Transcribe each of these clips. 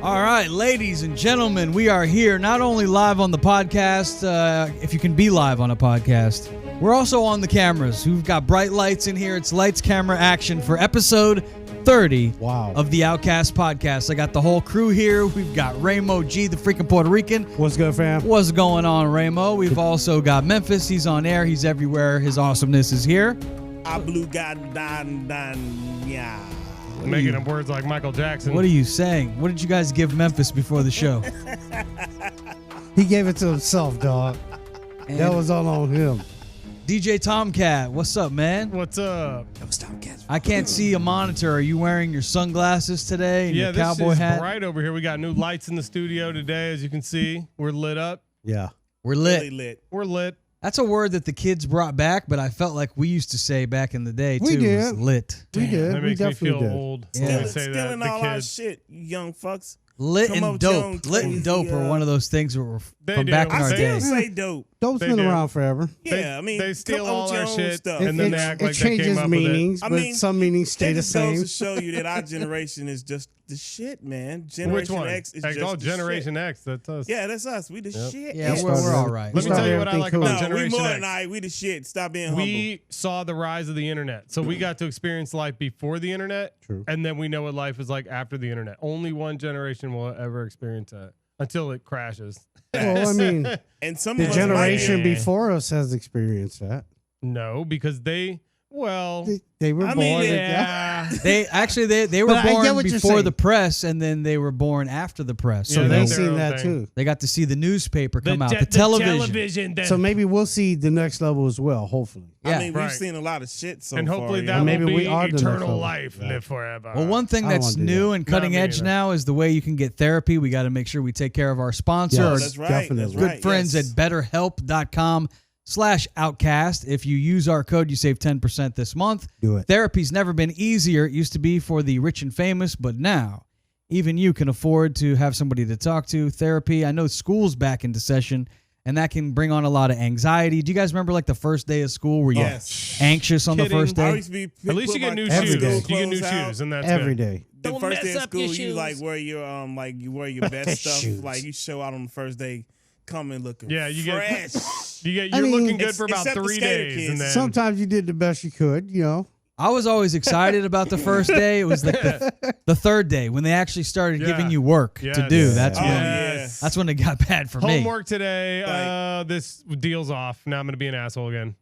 All right, ladies and gentlemen, we are here not only live on the podcast, if you can be live on a podcast, we're also on the cameras. We've got bright lights in here. It's lights, camera, action for episode 30 of the Outcast Podcast. I got the whole crew here. We've got Ramo G, the freaking Puerto Rican. What's good, fam? What's going on, Ramo? We've also got Memphis. He's on air. He's everywhere. His awesomeness is here. Making up words like Michael Jackson. What are you saying? What did you guys give Memphis before the show? He gave it to himself, dog. And that was all on him. DJ Tomkat, what's up, man? What's up? I can't see a monitor. Are you wearing your sunglasses today and your cowboy this is hat? bright over here. We got new lights in the studio today, as you can see. We're lit up. Yeah. We're lit. Really lit. We're lit. That's a word that the kids brought back, but I felt like we used to say back in the day, too. We did. Was lit. We did. That we makes me definitely feel did. old. Yeah. When we say that, Stealing the all our kids. shit, you young fucks. Lit Come and up, young, dope. Lit and crazy, dope are one of those things that were They from do. back in I our Still day. say dope. Dope's They been do. around forever. Yeah, I mean, they steal come up all with our your own shit, stuff. and then they It act like they changes came up with it. meanings, I but mean, some meanings stay It the just goes same. to show you that our generation is just the shit, man. Generation Which one? X is Like, just oh, the Generation shit. X. That's us. Yeah, that's us. We the shit. Yeah, We we're started- all right. Let me tell you what I everything like cool. about No, we Generation more X. than I. We the shit. Stop being humble. We saw the rise of the internet. So we got to experience life before the internet. True. And then we know what life is like after the internet. Only one generation will ever experience that until it crashes. Well, I mean, And some the of us generation Yeah. before us has experienced that. No, because they were They were I born. mean, yeah. They were But I get born what you're before saying. the press, and then they were born after the press. So Yeah, So they, they their seen own that thing. too. they got to see the newspaper come out, the television. then. So maybe we'll see the next level as well, hopefully. Yeah. I mean, Right. we've seen a lot of shit so and hopefully far. that you know? Maybe will we be are the next eternal level. life, Yeah. live forever. Well, one thing I don't that's wanna do new that. and cutting me edge either. now is the way you can get therapy. We got to make sure we take care of our sponsor, Yes. our That's right. Definitely. That's good right. friends yes. at betterhelp.com/outcast. If you use our code, you save 10% this month. Do it. Therapy's never been easier. It used to be for the rich and famous, but now even you can afford to have somebody to talk to. Therapy, I know school's back into session, and that can bring on a lot of anxiety. Do you guys remember like the first day of school? Were you Yes. anxious on the Kidding. first I day? used to be At least you put get new my Every shoes. day. You get new clothes out. shoes, and that's Every good. day. The Don't first day mess of up school, your you like shoes. wear your you wear your best stuff. Shoes. Like you show out on the first day, coming looking Yeah, you fresh. You're I mean, looking good for about except the 3 skater days, kids. and then Sometimes you did the best you could, you know. I was always excited about the first day. It was like the third day when they actually started Yeah. giving you work to Yes. do. Yeah. That's Oh, when yeah. that's when it got bad for me. homework today. Like- This deal's off. Now I'm gonna be an asshole again.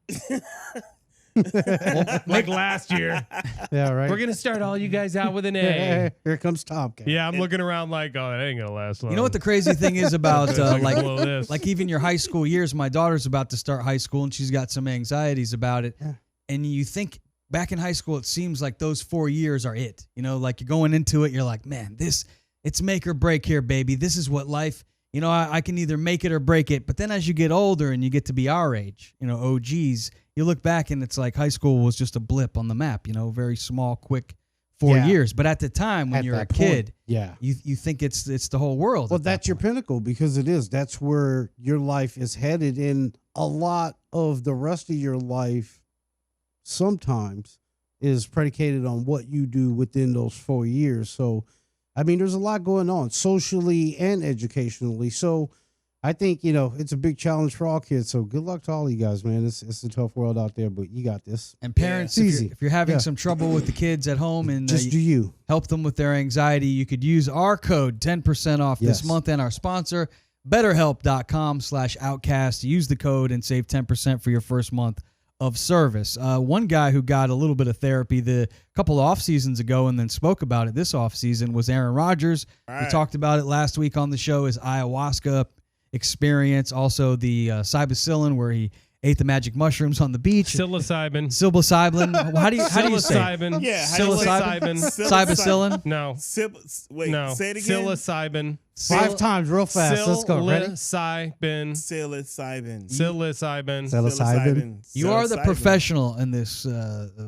Like last year. Yeah, right. We're gonna start all you guys out with an Hey, A. here comes Tomcat. Yeah, I'm looking around like, oh, that ain't gonna last long. You know what the crazy thing is about I can blow this. like even your high school years? My daughter's about to start high school and she's got some anxieties about it. Yeah. And you think back in high school, it seems like those 4 years are it. You know, like you're going into it, you're like, man, it's make or break here, baby. This is what life. You know, I can either make it or break it. But then as you get older and you get to be our age, you know, OGs, you look back and it's like high school was just a blip on the map. You know, very small, quick 4 Yeah. years. But at the time when At you're a that point, kid, yeah. you think it's the whole world. Well, at that that's your point. pinnacle because it is. That's where your life is headed. And a lot of the rest of your life sometimes is predicated on what you do within those 4 years. So, I mean, there's a lot going on socially and educationally. So, I think, you know, it's a big challenge for all kids. So, good luck to all you guys, man. It's a tough world out there, but you got this. And parents, It's if, easy. if you're having Yeah. some trouble with the kids at home and Just do you. help them with their anxiety, you could use our code 10% off this Yes. month and our sponsor, betterhelp.com/outcast. Use the code and save 10% for your first month of service. One guy who got a little bit of therapy the couple off seasons ago and then spoke about it this off season was Aaron Rodgers. We Right. talked about it last week on the show, his ayahuasca experience, also the psilocybin where he ate the magic mushrooms on the beach. Psilocybin. Psilocybin. How do you say it? Psilocybin. Yeah, how do you say Psilocybin. Psilocybin. Cybacillin. No. Wait, No. say it again. Psilocybin. 5 times real fast. Let's go. Ready? Psilocybin. Psilocybin. Psilocybin. Psilocybin. You are the Psilocybin. professional in this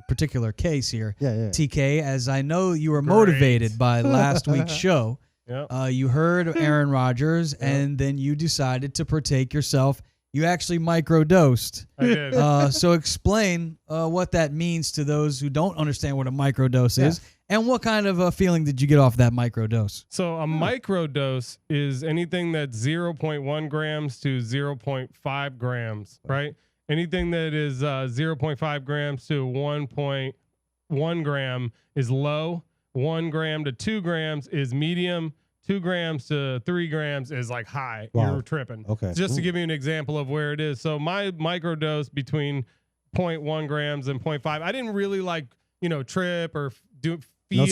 particular case here, Yeah. TK, as I know you were Great. motivated by last week's show. Yep. You heard Aaron Rodgers, and then you decided to partake yourself. You actually microdosed. I did. So explain what that means to those who don't understand what a microdose is, And what kind of a feeling did you get off that micro dose? So a micro dose is anything that's 0.1 grams to 0.5 grams, right? Anything that is 0.5 grams to 1.1 gram is low. 1 gram to 2 grams is medium. 2 grams to 3 grams is like high. Wow. You're tripping. Okay. Just to give you an example of where it is. So my micro dose between 0.1 grams and 0.5, I didn't really trip or feel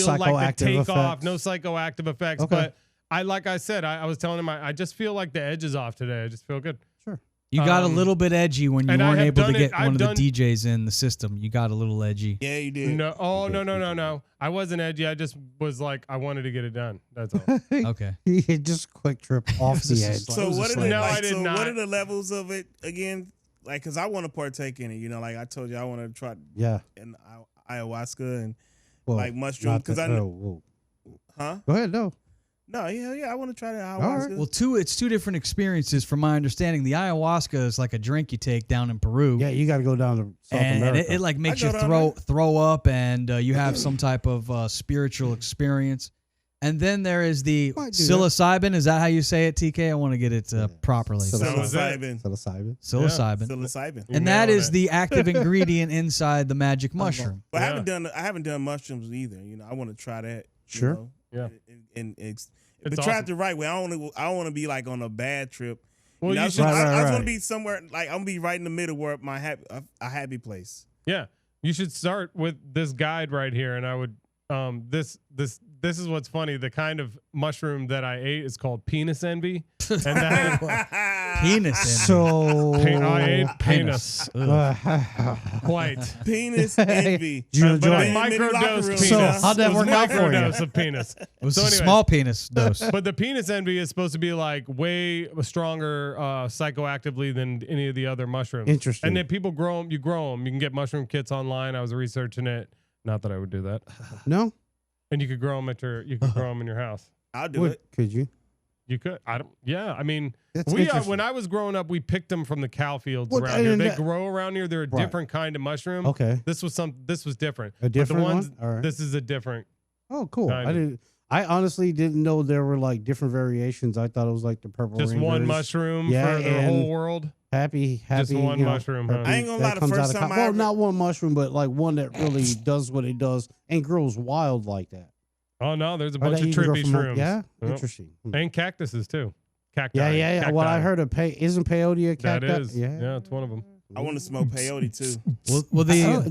like the takeoff, no psychoactive effects. Okay. But like I said, I was telling him, I just feel like the edge is off today. I just feel good. Sure. You got a little bit edgy when you weren't able to get one of the DJs in the system. You got a little edgy. Yeah, you did. No, no. I wasn't edgy. I just was like, I wanted to get it done. That's all. Okay. He just quick trip off the edge. So what are No, I did not. what are the levels of it again? Like, cause I want to partake in it. You know, like I told you, I want to try. Yeah. And ayahuasca and Well, like mushroom. Cause I know. whoa. Huh? Go ahead. No. No, yeah, I want to try the ayahuasca. All right. Well, it's two different experiences from my understanding. The ayahuasca is like a drink you take down in Peru. Yeah, you got to go down to South And America. it like makes I you go down throw up, and you have some type of spiritual experience. And then there is the Might do psilocybin. Is that how you say it, TK? I want to get it properly. Psilocybin. Psilocybin. Psilocybin. Psilocybin. And that is the active ingredient inside the magic mushroom. But I haven't done mushrooms either. You know, I want to try that. Sure. Yeah. But try it the right way. I don't want to be like on a bad trip. Well, you know, you should. I just want to be somewhere like I'm gonna be right in the middle where my a happy place. Yeah, you should start with this guide right here, and I would. This is what's funny. The kind of mushroom that I ate is called penis envy, and that Penis. So I ate penis. Quite. Penis envy. Did you But enjoy a it? microdose penis. So how'd that work out for you? Microdose of penis. It was So a anyway. small penis dose. But the penis envy is supposed to be like way stronger psychoactively than any of the other mushrooms. Interesting. And then people grow them. You grow them. You can get mushroom kits online. I was researching it. Not that I would do that. No? And you could grow them grow them in your house. I'll do it. Could you? You could. Yeah. I mean, That's we interesting. when I was growing up, we picked them from the cow fields Well, around here. and They that- grow around here. They're a Right. different kind of mushroom. Okay. This was different. A different but the ones, one? All right. This is a different. Oh, cool. Kinda. I honestly didn't know there were like different variations. I thought it was like the purple Just one Rangers. mushroom Yeah, for the and whole world. Happy. Just one you know, mushroom, huh? happy I ain't gonna that lie, the comes first out of time co- I well, ever- not one mushroom, but like one that really does what it does and grows wild like that. Oh no, there's a Or bunch that of you can grow trippy from shrooms. Yeah, Yep. interesting. And cactuses too. Cacti. Yeah. Well, I heard of isn't peyote a that cacti? is. Yeah. It's one of them. I want to smoke peyote too. Well, Did you smoke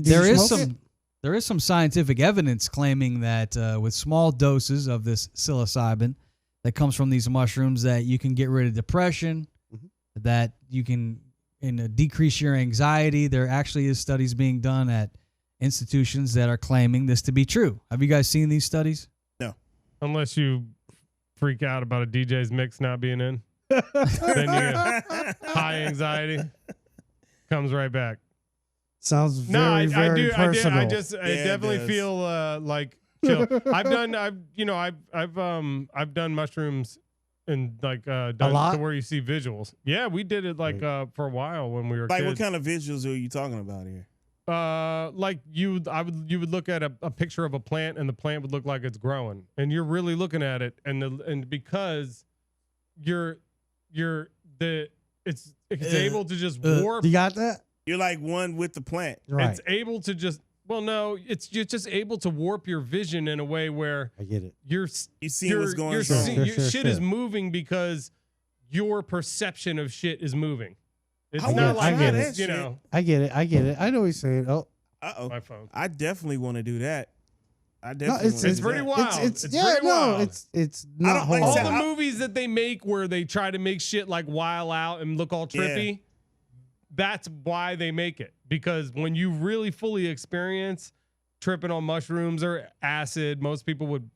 it? there is some scientific evidence claiming that with small doses of this psilocybin that comes from these mushrooms, that you can get rid of depression, that you can decrease your anxiety. There actually is studies being done at institutions that are claiming this to be true. Have you guys seen these studies? Unless you freak out about a DJ's mix not being in, then you get high anxiety. Comes right back. Sounds very, No, I very do. personal. I it definitely does. feel like chill. I've done mushrooms and like done lot? to where you see visuals. Yeah, we did it like for a while when we were Like, what kids. kind of visuals are you talking about here? Like you would look at a picture of a plant and the plant would look like it's growing, and you're really looking at it, and because it's able to just warp. You got that? You're like one with the plant. Right. It's able to just you're just able to warp your vision in a way where I get it. you're You see what's going on. Sure. your Sure, shit is sure. moving because your perception of shit is moving. It's I not wanna like try it's, that you shit. know, I get it. I know what he's saying. Oh, my phone. I definitely want to do that. I definitely no, want to it's do pretty that. wild. It's It's yeah, pretty no, wild. it's not don't like All horrible. the I- movies that they make where they try to make shit like Wild Out and look all trippy, that's why they make it. Because when you really fully experience tripping on mushrooms or acid, most people you'd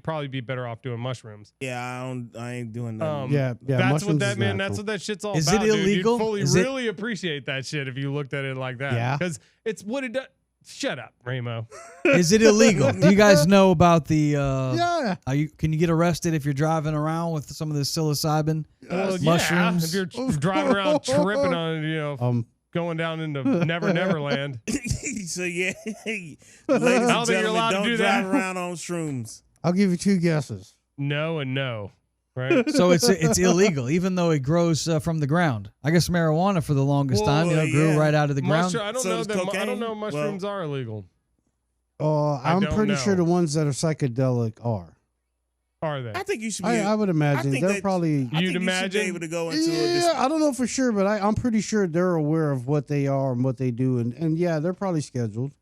probably be better off doing mushrooms. Yeah, I ain't doing nothing. Yeah, That's what mushrooms that is man. natural. That's what that shit's all Is about. it dude. illegal? You'd fully Is it- really appreciate that shit if you looked at it like that. Yeah. because it's what it does. Shut up, Ramo. Is it illegal? Do you guys know about the? Yeah. Can you get arrested if you're driving around with some of this psilocybin mushrooms? If you're driving around tripping on it, Um, going down into Never Land. So yeah, ladies don't and think you're gentlemen, allowed to don't do drive that. around on shrooms. I'll give you 2 guesses. No and no. Right? So it's illegal, even though it grows from the ground. I guess marijuana for the longest time, grew right out of the ground. I don't So know does that. I cocaine? don't know if mushrooms are illegal. I'm don't pretty know. sure the ones that are psychedelic are. Are they? I think you should be. I would imagine think they're that- probably. I think you should imagine? be able to go into Yeah, I don't know for sure, but I'm pretty sure they're aware of what they are and what they do, and yeah, they're probably scheduled.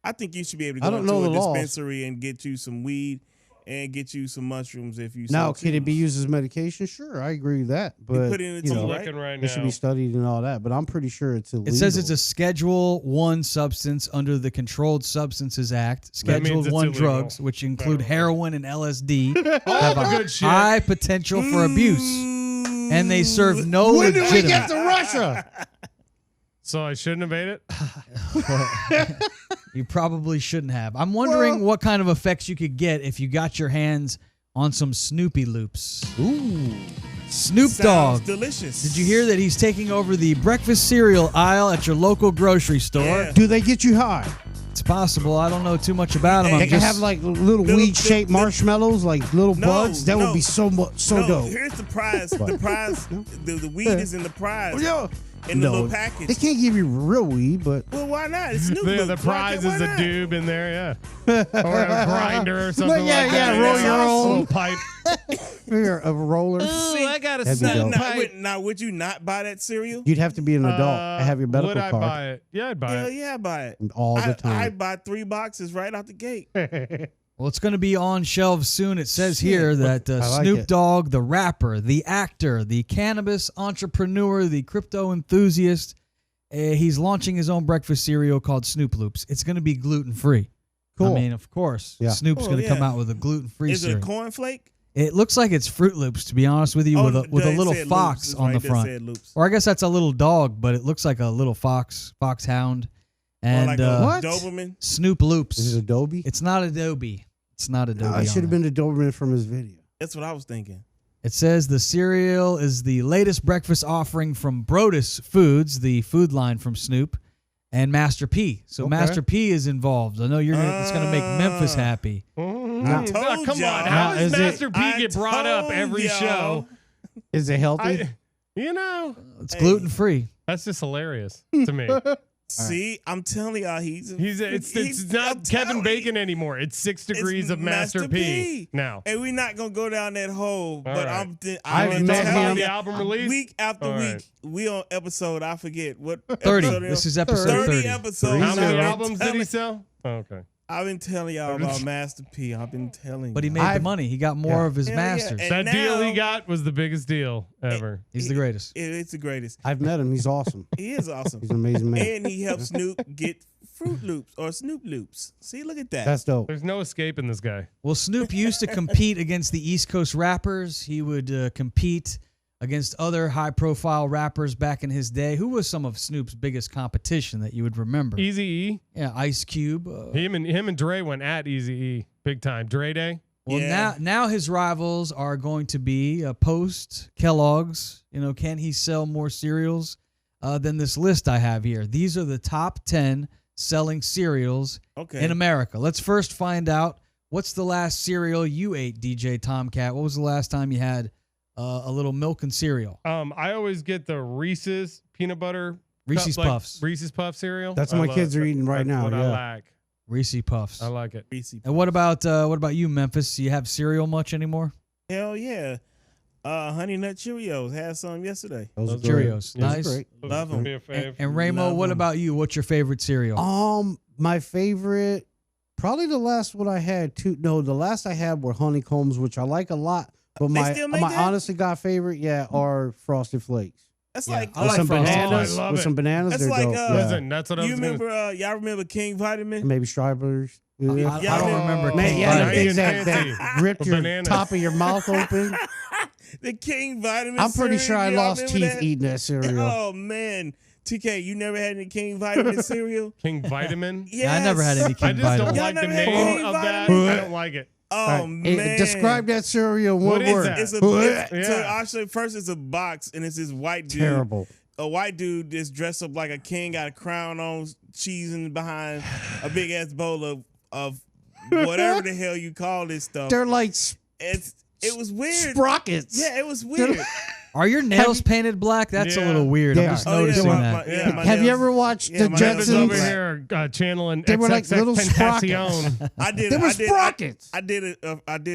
I think you should be able to I go don't know into a the laws. dispensary and get you some weed and get you some mushrooms if you. Now, so can it be choose. used as medication? Sure, I agree with that, but put it in a you tea, know, I'm right? looking right it should now. be studied and all that. But I'm pretty sure it's illegal. It says it's a Schedule 1 substance under the Controlled Substances Act. That means Schedule it's 1 illegal. drugs, which include heroin and LSD, All have the a good shit. high potential for abuse, and they serve no when did we legitimate. get to Russia? So I shouldn't have ate it. You probably shouldn't have. I'm wondering what kind of effects you could get if you got your hands on some Snoopy Loops. Ooh, Snoop Sounds Dogg. delicious. Did you hear that he's taking over the breakfast cereal aisle at your local grocery store? Yeah. do they get you high? It's possible. I don't know too much about him. They I'm can just, have like little Little- weed-shaped little- marshmallows, like little No, buds. That no. would be so No, dope. here's the prize. The prize. The weed is in the prize. Yeah. In the No, little package. they can't give you real weed, but Well, why not? It's Snoop The Dogg. prize Why is a not? doob in there, yeah, or a grinder or something yeah, like yeah, that. roll That's your awesome. own. Little pipe. you're a roller. I got a That'd be dope. Now, would you not buy that cereal? You'd have to be an adult and have your medical Would I card buy it? Yeah, I'd buy Hell it. yeah, I buy it. all the I'd time. buy 3 boxes right out the gate. well, it's going to be on shelves soon. It says here that I like Snoop it. Dogg, the rapper, the actor, the cannabis entrepreneur, the crypto enthusiast, he's launching his own breakfast cereal called Snoop Loops. It's going to be gluten-free. Cool. I mean, of course, Yeah. Snoop's Oh, going to come yeah. out with a gluten-free Is it a cereal. cornflake? It looks like it's Fruit Loops, to be honest with you, with a it little said fox loops. It's on the right there, front. said loops. Or I guess that's a little dog, but it looks like a little foxhound. Or And like a What? Doberman. Snoop Loops. Is it Adobe? It's not Adobe. It's not Adobe. No, it should have been the Doberman from his video. That's what I was thinking. It says the cereal is the latest breakfast offering from Brodus Foods, the food line from Snoop, and Master P. So Okay. Master P is involved. I know it's going to make Memphis happy. Now- Ah, come y'all. on, how Now, does is it- Master P get brought up told every y'all. show? Is it healthy? You know, It's gluten free. that's just hilarious to me. See, I'm telling y'all, It's not Kevin Bacon anymore. It's 6 degrees of Master P now. And we're not gonna go down that hole. But right. I've I'm met telling him. you, The album release? week after All week. right. We on episode. I forget what 30. episode it This is episode 30 30. episodes. How many I've been albums did he telling- sell? Oh, okay. I've been telling y'all about Master P. I've been telling. But he y'all. made the I've- money. He got more Yeah. of his Hell yeah. masters. And That deal he now- got was the biggest deal ever. He's the greatest. It's the greatest. I've met him. He's awesome. He is awesome. He's an amazing man. And he helped Snoop get Fruit Loops or Snoop Loops. See, look at that. That's dope. There's no escaping this guy. Well, Snoop used to compete against the East Coast rappers. He would compete against other high-profile rappers back in his day. Who was some of Snoop's biggest competition that you would remember? Easy E. Yeah, Ice Cube. Him and Dre went at Easy E big time. Dre Day. Well, Yeah. now his rivals are going to be Post, Kellogg's. You know, can he sell more cereals than this list I have here? These are the top 10 selling cereals okay. in America. Let's first find out what's the last cereal you ate, DJ Tomkat. What was the last time you had a little milk and cereal? I always get the Reese's peanut butter Reese's like Puffs. Reese's Puff cereal. That's I what my love kids are it. eating right That's now, What yeah. I like. Reese's Puffs. I like it. Reese. And what about you, Memphis? You have cereal much anymore? Hell yeah. Honey Nut Cheerios. Had some yesterday. Those are Those are great. Cheerios. Those are Nice. great. Love 'em. Be a fave. And Ramo, Love what 'em. about you? What's your favorite cereal? My favorite, probably the last one I had. The last I had were honeycombs, which I like a lot. But They my still make my that? honest to God favorite, are Frosted Flakes. That's Yeah, like I With like some Frosted bananas. Flakes. I love With it. some bananas, That's they're like, dope. uh, yeah. Listen, that's what I you was gonna. remember. Y'all remember King Vitamin? Maybe strawberries. I Yeah. don't remember. Man, King yeah, the Vitamin. things Nice that and fancy. ripped With your bananas. top of your mouth open. The King Vitamin. I'm pretty sure I cereal, y'all lost remember teeth that? eating that cereal. Oh man, TK, you never had any King Vitamin cereal? King Vitamin. Yeah, I never had any I King just don't Vitamin. Y'all like the never had name King of that. Vitamin? I don't like it. Oh All right, man, describe that cereal in What one is word. that? It's a Blech. so Yeah. actually first it's a box and it's this white dude. Terrible. a white dude that's dressed up like a king, got a crown on, cheesing behind a big ass bowl of whatever the hell you call this stuff. They're like It was weird. sprockets. Yeah, it was weird. Are your nails painted black? That's a Yeah. little weird. They I'm just are. noticing Yeah, that. my Have you nails- ever watched the my nails Memphis are over Jetsons? black. here channeling They were like XXX little Tentacion. I did. They were I did. sprockets. I did a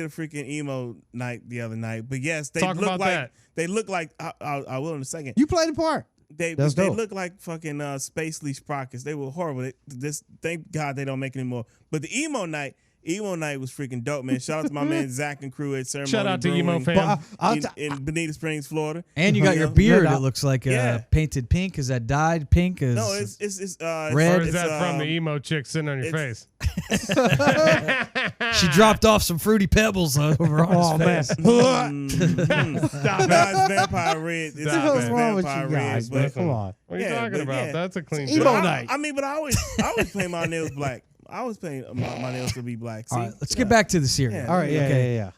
freaking emo night the other night. But yes, they Talk look about like that. they look like. I will in a second. You played a part. They That's dope. look like fucking spacely sprockets. They were horrible. Thank God they don't make anymore. But the emo night was freaking dope, man. Shout out to my man Zach and crew at Ceremony Shout out to Brewing Emo fam. in Bonita Springs, Florida. And you got your know? beard. Yeah. It looks like Yeah. painted pink. Is that dyed pink? Is No, it's red. Or is it's, that from the emo chick sitting on your face? she dropped off some fruity pebbles over on Oh, his man. face. Stop No, it. it's vampire red. It's Stop What's it. wrong with you vampire guys, red. man? But Come on. What are you Yeah, talking but about? yeah. That's a clean Emo job. night. I mean, but I always paint my nails black. I always paint my nails to be black. See? All right, let's get back to the cereal. Yeah. All right, yeah.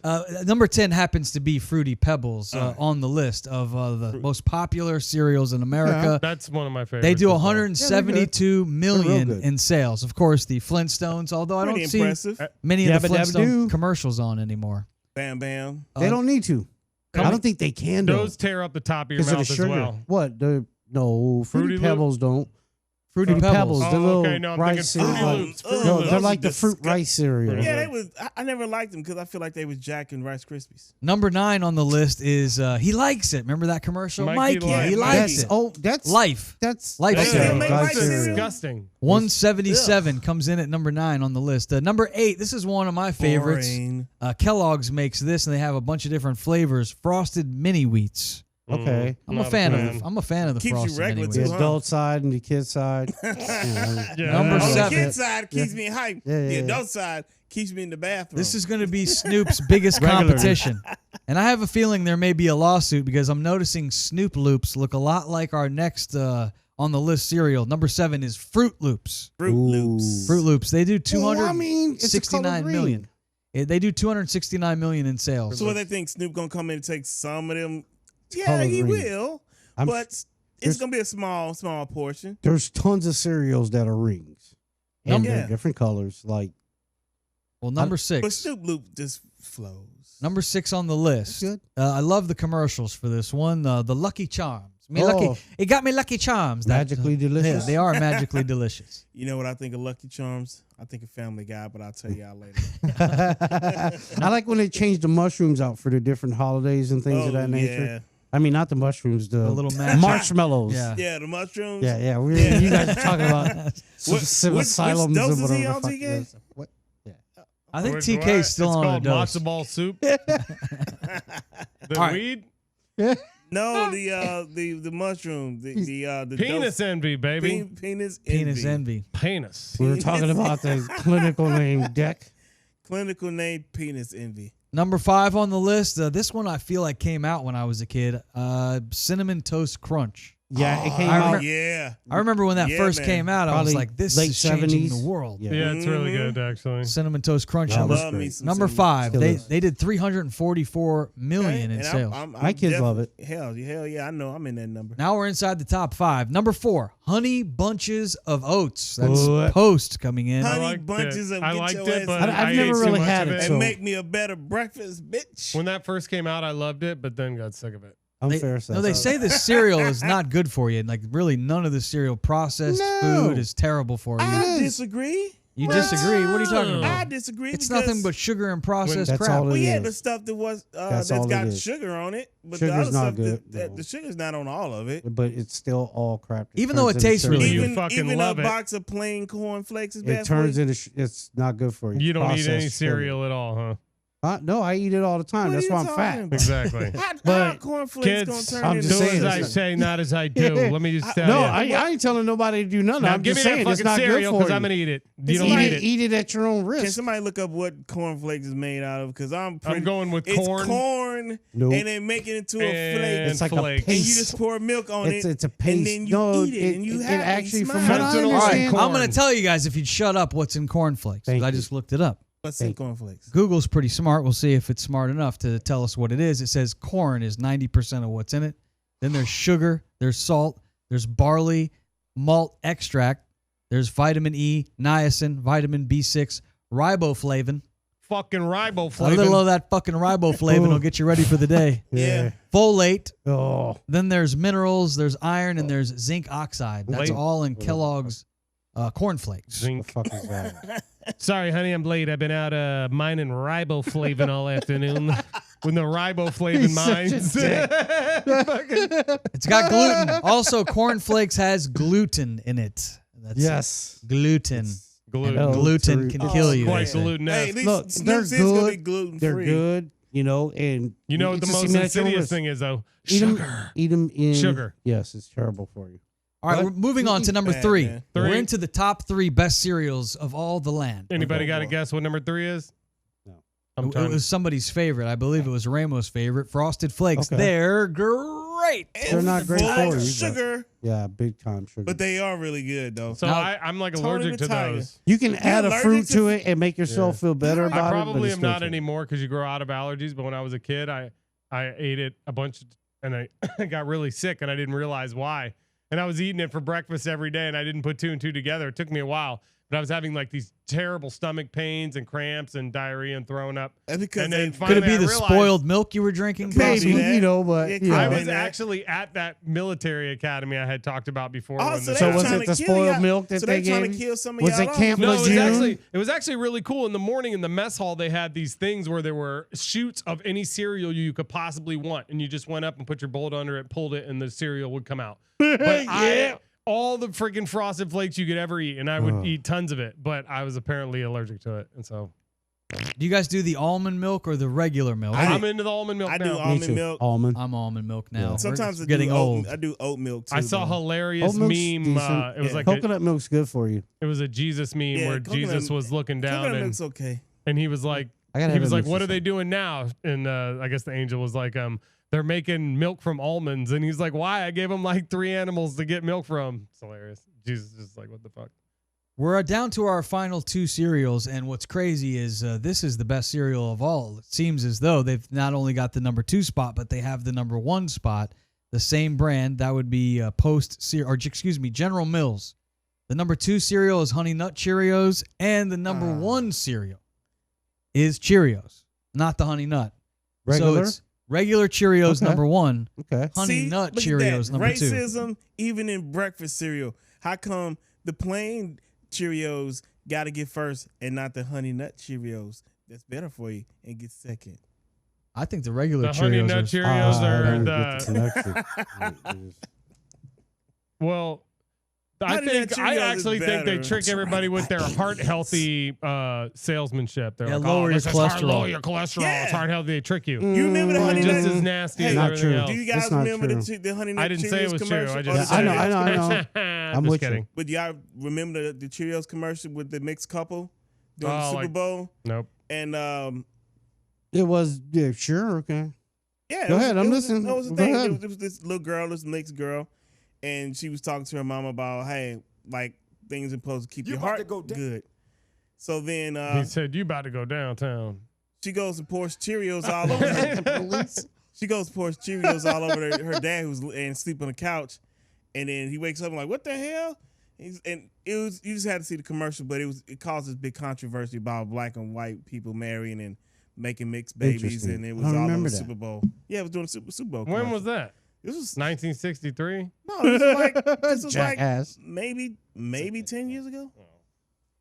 Number 10 happens to be Fruity Pebbles on the list of the most popular cereals in America. That's one of my favorites. They do as well. 172 They're million real good. in sales. Of course, the Flintstones, although I Pretty don't see impressive. many of the Yabba dabba Flintstone doo. commercials on anymore. Bam, bam. They don't need to. I don't think they can do Those tear up the top of your because of mouth the as sugar. well. What? No, Fruity Fruity Pebbles don't. Fruity Pebbles. The Oh, little okay, no, I'm rice thinking cereal. Fruity Loops. Fruity No, Loops. they're Those like are the fruit disgust- rice cereal. Yeah, they was. I never liked them because I feel like they was Jack and Rice Krispies. Number 9 on the list is He Likes It. Remember that commercial? Mikey Mikey, he likes likes That's it. that's Life. That's Life They cereal. still make Rice rice cereal. disgusting. 177 comes in at number 9 on the list. Number 8, this is one of my favorites. Boring. Kellogg's makes this, and they have a bunch of different flavors. Frosted Mini Wheats. Okay. I'm a Not a fan fan. of the. I'm a fan of the Keeps you Frosted regular, Mini The Wheats. too. adult side and the kid side. Yeah, Number On the 7. kid side keeps me hyped. Yeah, The yeah. adult side keeps me in the bathroom. This is going to be Snoop's biggest Regularly. competition. And I have a feeling there may be a lawsuit because I'm noticing Snoop Loops look a lot like our next on the list cereal. Number 7 is Fruit Loops. Fruit Loops. Fruit Loops. They do Well, I mean, it's the color 269 green. million. They do 269 million in sales. So what they think Snoop gonna come in and take some of them? Yeah, color he green. will, I'm- but it's there's- gonna be a small portion. There's tons of cereals that are rings. And Yeah. they're different colors. Like, Well, number But 6. Snoop Loop just flows. Number 6 on the list. That's good. I love the commercials for this one. The Lucky Charms. Oh. It got me Lucky Charms. Magically delicious. Yeah, they are magically delicious. You know what I think of Lucky Charms? I think of Family Guy, but I'll tell y'all later. I like when they change the mushrooms out for the different holidays and things of that nature. Yeah, I mean, not the mushrooms, the little magic. marshmallows. Yeah. yeah, the mushrooms. Yeah. Yeah. You guys are talking about Which psilocybins dose or is he whatever. on, the fuck TK? it is. What? I think What? TK is still It's on a called dose. matzo ball soup. The All right. weed. No, the mushroom, the Penis envy, baby. penis Penis envy. Penis. We were talking about the clinical name deck. Clinical name penis envy. Number 5 on the list. This one I feel like came out when I was a kid. Cinnamon Toast Crunch. Yeah, it came I out. remember- Yeah, I remember when that Yeah, first man. came out, I was Probably like, this late is changing 70s. the world. Yeah. Yeah, it's really good actually. Cinnamon Toast Crunch. Yeah, number, that's love me great. some number cinnamon. 5. Still They is. they did 344 million in And sales. My kids love it. Hell yeah, I know I'm in that number. Now we're inside the top 5. Number 4, Honey Bunches of Oats. That's What? Post coming in. Honey liked bunches it. of I get liked your it, ass but out. I've I never ate too really much had of it, and so- make me a better breakfast, bitch. When that first came out, I loved it, but then got sick of it. Unfair No, they say this cereal is not good for you. Like, really, none of the cereal processed No. food is terrible for you. I is. disagree. You disagree? What are you talking I about? disagree. It's because, nothing but sugar and processed That's crap. all Well, it yeah, is. the stuff that was That's that's all it got is. sugar on it, but Sugar's the other not stuff good, that no. the sugar's not on all of it. But it's still all crap. Even though turns it into tastes really cereal. You fucking even love a it. box of plain corn flakes is bad It turns for you. into. It's not good for you. You don't eat any Processed sugar. cereal at all, huh? No, I eat it all the time. What That's are why you I'm talking fat. about? Exactly. How But cornflakes kids, gonna turn I'm into just Do saying, as I it's- say, not as I do. Let me just tell No, you. I ain't telling nobody to do nothing. Now I'm give just me that saying it's fucking not good cereal for because you. I'm gonna eat it. You don't eat eat it. it. Eat it at your own Can risk. somebody look up what cornflakes is made out of? Because I'm going with it's corn. corn, Nope. and they make it into a And flake. It's like flakes. a And you paste. just pour milk on It's it. a paste. And then you No, eat it, and you it have actually, it. from Smile. what I Fentanyl All right, understand, corn. I'm going to tell you guys if you'd shut up what's in cornflakes. 'Cause Thank I you. just looked it up. What's in cornflakes? Google's pretty smart. We'll see if it's smart enough to tell us what it is. It says corn is 90% of what's in it. Then there's sugar, there's salt, there's barley, malt extract, there's vitamin E, niacin, vitamin B6, riboflavin. Fucking A riboflavin. little of that fucking riboflavin will get you ready for the day. Yeah. Folate. Oh, Then there's minerals, there's iron, and there's zinc oxide. That's Late. all in Kellogg's cornflakes. the Zinc. fuck is that? Sorry, honey, I'm late. I've been out mining riboflavin all afternoon with the riboflavin He's such a mines. dick. It's got gluten. Also, cornflakes has gluten in it. That's Yes. gluten. Gluten. Oh, Gluten true. can kill you. Quite they say. gluten. Hey, at least Look, Snoop they're Dogg's gonna good. be gluten They're free. good, and You know what the it's just most natural insidious risk. thing is, though? Eat them, Sugar. eat them in Sugar. Yes, it's terrible for you. All right, What? we're moving on to number Bad, 3. man. We're Three. into the top 3 best cereals of all the land. Anybody Oh, got to boy. guess what number 3 is? No. I'm It trying. was somebody's favorite. I believe it was Ramo's favorite. Frosted Flakes. Okay. They're great. They're not great Full for of you, but- sugar, Yeah, big time sugar. but they are really good though. So Now- I'm like Tony allergic to Tiger. those. you can add a allergic fruit to to it and make yourself feel better I about I it. probably but it's am still not terrible. anymore because you grow out of allergies. But when I was a kid, I ate it a bunch and I got really sick and I didn't realize why. And I was eating it for breakfast every day and I didn't put 2 and 2 together. It took me a while, but I was having like these terrible stomach pains and cramps and diarrhea and throwing up. That's because And then they, finally Could it be I the realized- spoiled milk you were drinking? Maybe. possibly? Maybe, that. but It you could I know. was that. actually at that military academy I had talked about before. Oh, when so the- So they was trying it to the kill spoiled y'all- milk that so they trying gave to you? kill some of Was y'all it Camp No, Lejeune? it was actually really cool. In the morning in the mess hall, they had these things where there were shoots of any cereal you could possibly want, and you just went up and put your bullet under it, pulled it, and the cereal would come out. But Yeah. all the freaking Frosted Flakes you could ever eat, and I would eat tons of it, but I was apparently allergic to it, and so Do you guys do the almond milk or the regular milk? I'm into the almond milk I do now. Me almond too. milk. Almond. I'm almond milk now. Yeah. We're Sometimes just I getting do old. I do oat milk too. I saw a though. hilarious Oat milk's meme. decent. It was Yeah. like Coconut milk's good for you. it was a Jesus meme Yeah, where coconut- Jesus was looking down Coconut and milk's okay. he was like, I gotta he have was that like, mixed "What are with they doing now?" And I guess the angel was like, "They're making milk from almonds." And he's like, "Why? I gave them like 3 animals to get milk from." It's hilarious. Jesus is just like, "What the fuck?" We're down to our final 2 cereals, and what's crazy is this is the best cereal of all. It seems as though they've not only got the number 2 spot, but they have the number 1 spot. The same brand, that would be General Mills. The number 2 cereal is Honey Nut Cheerios, and the number 1 cereal is Cheerios, not the Honey Nut. So Regular? it's regular Cheerios Okay. number 1, Okay. Honey Nut look at Cheerios that. number 2. Racism, even in breakfast cereal. How come the plain Cheerios got to get first and not the Honey Nut Cheerios? That's better for you and get second. I think the regular The Honey Cheerios Nut are Cheerios I are don't get the connection. well. I Honey think Nut I Cheerios is actually think they better. trick everybody with their heart healthy salesmanship. They're Yeah, like, lower "Oh, your this is hard- cholesterol." lower your cholesterol. Yeah. It's heart healthy. They trick you. You remember the Mm, Honey Just Nut? as nasty Hey, as not everything true. else. Do you That's guys not remember true. the Honey Nut I didn't say it Cheerios was true. commercial? I Or just the I know, Cheerios I know, I commercial? know. I'm with you. kidding. But y'all remember the Cheerios commercial with the mixed couple during the Oh, Super like- Bowl? Nope. And It was, yeah, sure, okay. yeah, Go it was- ahead, I'm it was- listening. It was a Go thing. ahead. It was this little girl, this mixed girl, and she was talking to her mom about, hey, like things are supposed to keep your heart good. So then He said, "You about to go downtown." she goes and pours Cheerios all over her. She goes and pours Cheerios all over her dad who's and sleep on the couch, and then he wakes up and like, what the hell? And it was, you just had to see the commercial, but it caused this big controversy about black and white people marrying and making mixed babies, Interesting. and it I was don't all on remember the that. Super Bowl. Yeah, it was doing the Super Bowl. When commercial. was that? This was 1963. no, this was like this was like Jackass. maybe 10 years ago.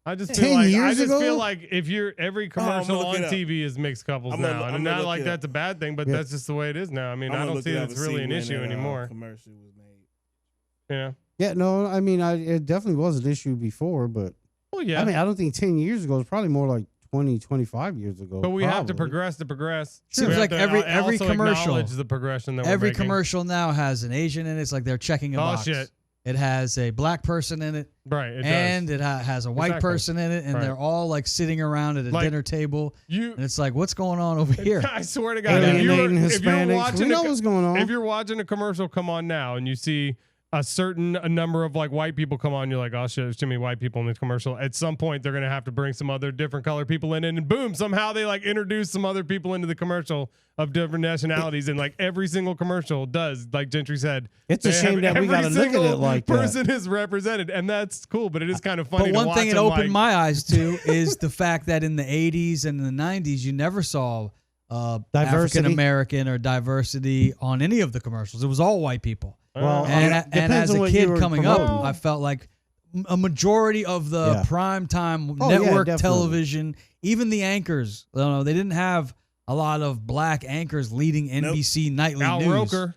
I just 10 feel like years I just ago? feel like if you're every commercial look on it up. TV is mixed couples I'm gonna- now, I'm and gonna not look like it up. that's a bad thing, but Yeah. that's just the way it is now. I mean, I'm I gonna don't look see it that up it's and really see an when issue that, anymore. Commercial was made. Yeah. Yeah, no, I mean, it definitely was an issue before, but Well, yeah. I mean, I don't think 10 years ago. It's probably more like 20, 25 years ago. but we have to probably. progress to progress. Seems We have like to every also commercial- acknowledge the progression that Every we're making. commercial now has an Asian in it. It's like they're checking a Oh box. shit! It has a black person in it, Right. It and does. it has a white Exactly. person in it, and Right. they're all like sitting around at a Like, dinner table, You. and it's like, what's going on over here? I swear to God, if Alienating you're Hispanics. watching We know what's going on. if you're watching a commercial come on now and you see a certain number of like white people come on, you're like, oh shit, there's too many white people in this commercial. At some point, they're gonna have to bring some other different color people in, and boom, somehow they like introduce some other people into the commercial of different nationalities, and like every single commercial does, like Gentry said, It's a shame that we gotta look at it like that. Person is represented, and that's cool, but it is kind of funny. But one to watch thing it them, opened like, my eyes to is the fact that in the 80s and the 90s, you never saw Diversity. African American or diversity on any of the commercials. It was all white people. Well, And depends as on a what kid you were coming up, promoting. I felt like a majority of the Yeah. prime time Oh, yeah, network definitely. television, even the anchors, they didn't have a lot of black anchors leading NBC nightly Al news. Roker.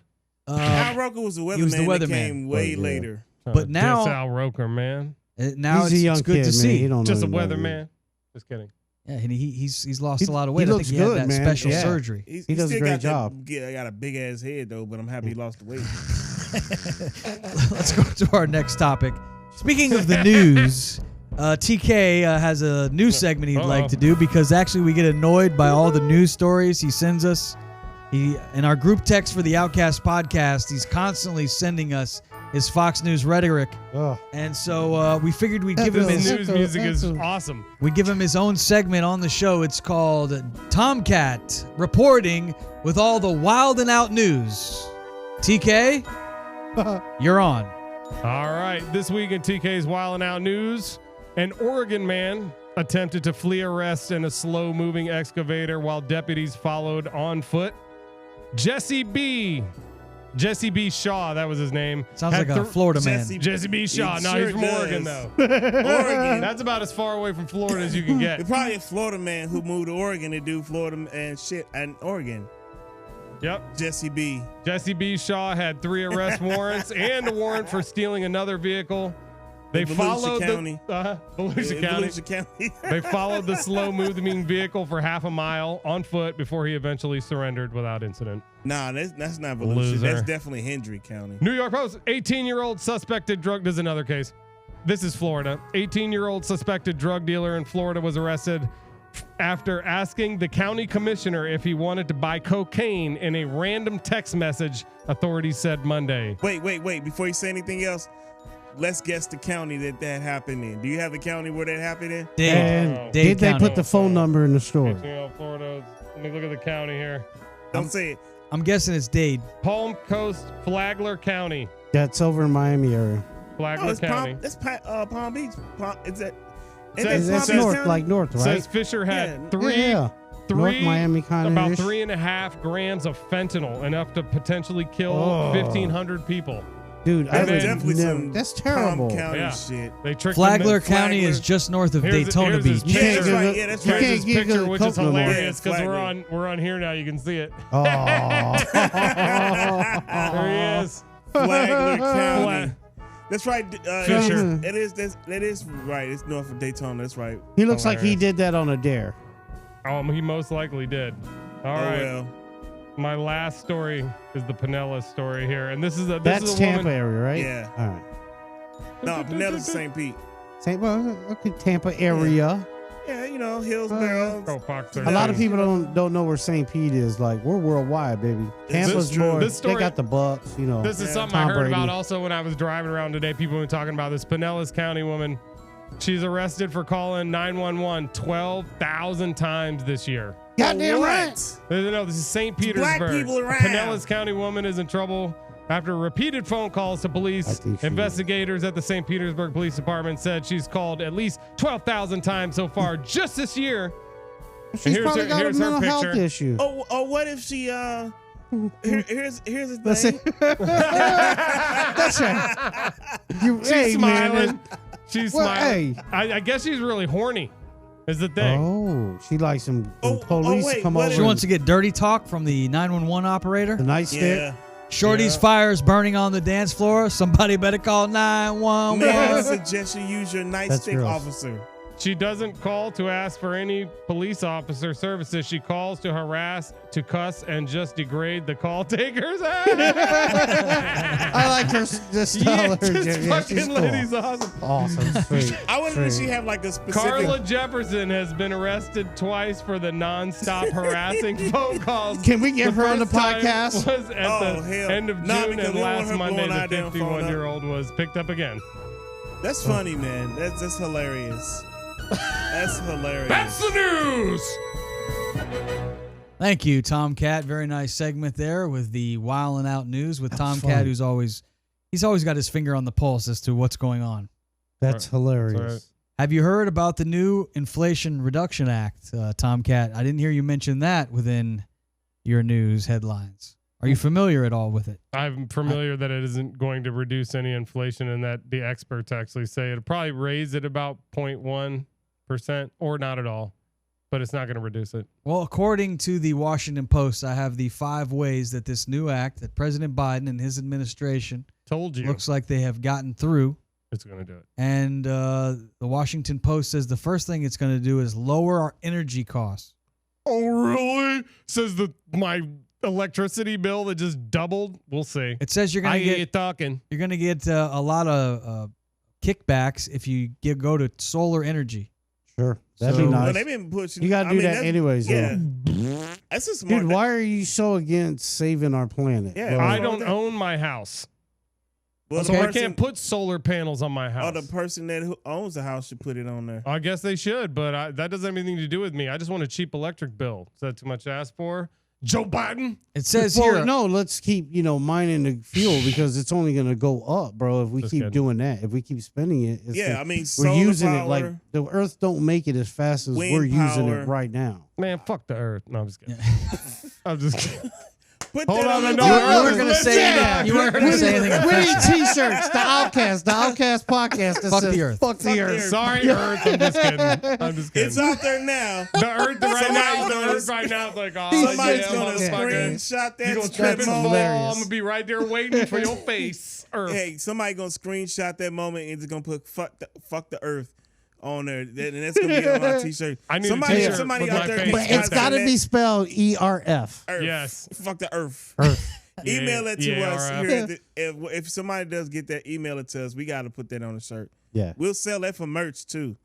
Al Roker was the weatherman. he was the that weatherman. came way Yeah. later. But now- Diss Al Roker, man, Now He's a young it's good kid, to man. see. He don't just a know anybody. weatherman. Just kidding. Yeah, and he's lost He- a lot of he weight. I looks think he good, had that man. special Yeah. surgery. He does a still great got job. got a big ass head though, but I'm happy he lost the weight. Let's go to our next topic. Speaking of the news, TK has a news segment he'd like to do because actually we get annoyed by all the news stories he sends us. In our group text for the Outcast podcast, he's constantly sending us his Fox News rhetoric, Ugh. and so we figured we'd give him This his news music is awesome. own segment on the show. It's called Tomkat Reporting with all the wild and out news. TK, you're on. All right, this week in TK's Wild and Out news, an Oregon man attempted to flee arrest in a slow-moving excavator while deputies followed on foot. Jesse B. Shaw, that was his name. Sounds like a Florida man. Jesse B. Shaw. It No, sure he's from does. Oregon, though. Oregon. That's about as far away from Florida as you can It's get. probably a Florida man who moved to Oregon to do Florida and shit in Oregon. Yep. Jesse B. Jesse B. Shaw had 3 arrest warrants and a warrant for stealing another vehicle. They In Volusia followed County. Volusia County. Volusia County. They followed the slow-moving vehicle for half a mile on foot before he eventually surrendered without incident. Nah, that's not Volusia. Loser. That's definitely Hendry County. New York Post, 18-year-old suspected drug. This is another case. This is Florida. 18-year-old suspected drug dealer in Florida was arrested after asking the county commissioner if he wanted to buy cocaine in a random text message, authorities said Monday. Wait. Before you say anything else, let's guess the county that happened in. Do you have the county where that happened in? And Dade did they County. put the phone number in the story? 18-year-old Florida. Let me look at the county here. Don't say it. I'm guessing it's Dade. Palm Coast, Flagler County. That's over in Miami area. Flagler it's County. Palm Beach. Is that? Says- That's says- north, like north, right? Says Fisher had Yeah. three North Miami kind of about ish. 3.5 grams of fentanyl, enough to potentially kill Oh. 1,500 people. Dude, I And would then- definitely never. some That's terrible. Palm County Yeah. shit. They tricked Flagler him. County Flagler. is just north of Here's- Daytona here's his Beach. You picture. can't That's get right. a- Yeah, that's you right. Here's can't his get picture, a which is Coke no more. hilarious Yeah, because Flagler. we're on here now. You can see it. Oh. There he is. Flagler County. Fla- That's right. Fisher. That is right. It's north of Daytona. That's right. He looks like he Hilarious. did that on a dare. He most likely did. All Oh right. well. My last story is the Pinellas story here, and this is a That's Tampa woman. area, right? Yeah. All right. No, Pinellas St. Pete. Okay, Tampa area. Yeah, Hillsborough. Oh, Fox A lot of 13. people don't know where St. Pete is. Like, we're worldwide, baby. This Tampa's is true. more. This story- They got the Bucks, This is Yeah. something I Tom heard Brady. about also when I was driving around today. People were talking about this Pinellas County woman. She's arrested for calling 911 12,000 times this year. Goddamn What? right. No, this is St. It's black Petersburg. people A around. Pinellas County woman is in trouble after repeated phone calls to I police. think she Investigators at the St. Petersburg Police Department said she's called at least 12,000 times so far just this year. She's Here's probably her- got a here's her mental health picture. issue. Oh, what if she here's the Let's thing. see. That's right. She's smiling. Man. She's Well, smiling. hey. I guess she's really horny, is the thing. Oh, she likes some Oh, police wait, come what over. She wants to get dirty talk from the 911 operator. the nightstick. Yeah. Shorty's Yeah. fires burning on the dance floor. Somebody better call 911. May I suggest you use your That's nightstick, gross. officer? She doesn't call to ask for any police officer services. She calls to harass, to cuss, and just degrade the call takers. I like her the style of her. This fucking lady's awesome. Awesome. Sweet. I wonder if she have like a specific. Carla Jefferson has been arrested twice for the non-stop harassing phone calls. Can we get her on the first time podcast? Was at Oh, the hell. end of Nah, June, because and we don't want last her Monday, blowing our the damn phone up. 51-year-old was picked up again. That's funny, man. That's hilarious. That's hilarious. That's the news. Thank you, Tomkat. Very nice segment there with the Wildin' Out news with That's Tomkat, fun. who's always got his finger on the pulse as to what's going on. That's hilarious. That's right. Have you heard about the new Inflation Reduction Act, Tomkat? I didn't hear you mention that within your news headlines. Are you familiar at all with it? I'm familiar that it isn't going to reduce any inflation, and that the experts actually say it'll probably raise it about 0.1% or not at all, but it's not going to reduce it. Well, according to the Washington Post, I have the 5 ways that this new act that President Biden and his administration Told you looks like they have gotten through. it's going to do it. And the Washington Post says the first thing it's going to do is lower our energy costs. Oh, really? Says my electricity bill that just doubled. We'll see. It says you're going to get talking. You're going to get a lot of kickbacks if you go to solar energy. Sure. That'd So- be Well, nice. they've been pushing. You got to I do mean, that that's- anyways, Yeah. though. That's a smart. Dude, why are you so against saving our planet? Yeah, bro? I wrong don't with that? own my house, Well, so the I person, can't put solar panels on my house. the person that who owns the house should put it on there. I guess they should, but that doesn't have anything to do with me. I just want a cheap electric bill. Is that too much to ask for? Joe Biden? It says Well, here. no, let's keep, mining the fuel because it's only going to go up, bro, if we Just keep kidding. doing that. If we keep spending it. It's Yeah, just- I mean, we're solar using power, it like the earth don't make it as fast as wind we're using power. it right now. Man, fuck the earth. No, I'm just kidding. I'm just kidding. Put Hold that on, the no, You no, weren't no, going to no, say yeah. anything. You weren't going to say anything. We need offensive. t-shirts. The Outcast Podcast that Fuck says, the earth. Fuck the Fuck the earth. earth. Sorry, Earth. I'm just kidding. I'm just kidding. It's out there now. The Earth right now. Somebody's The gonna- Earth right now. Is like, oh Somebody's yeah, gonna motherfucker. screenshot that. You gonna strip trip and That's fall? moment. hilarious. I'm gonna be right there waiting for your face, Earth. Hey, somebody gonna screenshot that moment and just gonna put fuck the earth on there, and that's gonna be on our t-shirt. I need a somebody t-shirt somebody with out my there. face. can But it's screenshot got to that be spelled ERF. earth. Yes. Fuck the earth. Earth. Email it to Yeah, us. all right. Here at if somebody does get that, email it to us. We got to put that on the shirt. Yeah. We'll sell that for merch too.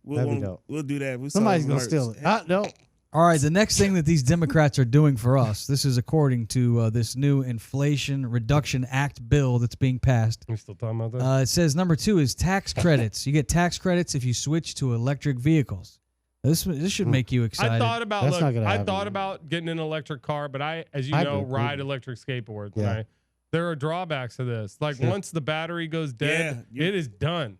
That'd be We'll dope. we'll do that. We'll Somebody's sell going to steal merch. it. No. All right, the next thing that these Democrats are doing for us, this is according to this new Inflation Reduction Act bill that's being passed. We still talking about that? It says number 2 is tax credits. You get tax credits if you switch to electric vehicles. This should make you excited. I thought about That's not gonna I happen, thought man. about getting an electric car, but I, as you Hybrid, know, ride maybe. electric skateboards. Yeah. Right? There are drawbacks to this. Like Sure. once the battery goes dead, Yeah, it is done.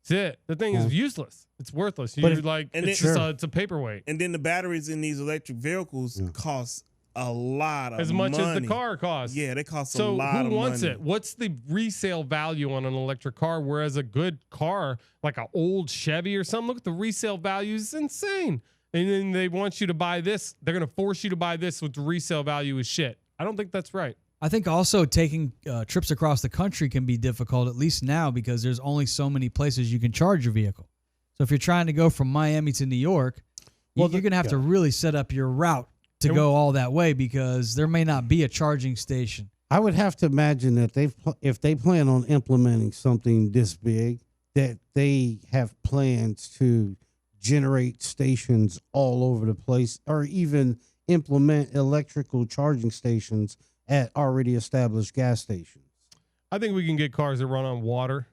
That's it. The thing Yeah. is useless. It's worthless. But You if- like And it's then- just Sure. it's a paperweight. And then the batteries in these electric vehicles Yeah. cost a lot of As much as money. the car costs. Yeah, they cost a So lot who of wants money. it? What's the resale value on an electric car? Whereas a good car, like an old Chevy or something, look at the resale value is insane. And then they want you to buy this. They're going to force you to buy this with the resale value is shit. I don't think that's right. I think also taking trips across the country can be difficult, at least now, because there's only so many places you can charge your vehicle. So if you're trying to go from Miami to New York, Well, you're going to have to really set up your route to And- go all that way because there may not be a charging station. I would have to imagine that if they plan on implementing something this big, that they have plans to generate stations all over the place, or even implement electrical charging stations at already established gas stations. I think we can get cars that run on water.